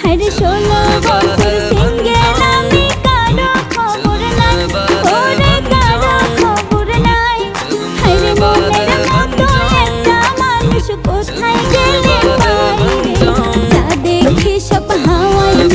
হায়রে 16 বছর সিঙ্গেল আমি, কারো খবর নাই, ওরে কারো খবর নাই। হায়রে মনের মতো একটা মানুষ কোথায় গেলে পাই রে, যা দেখি সব হাওয়ায়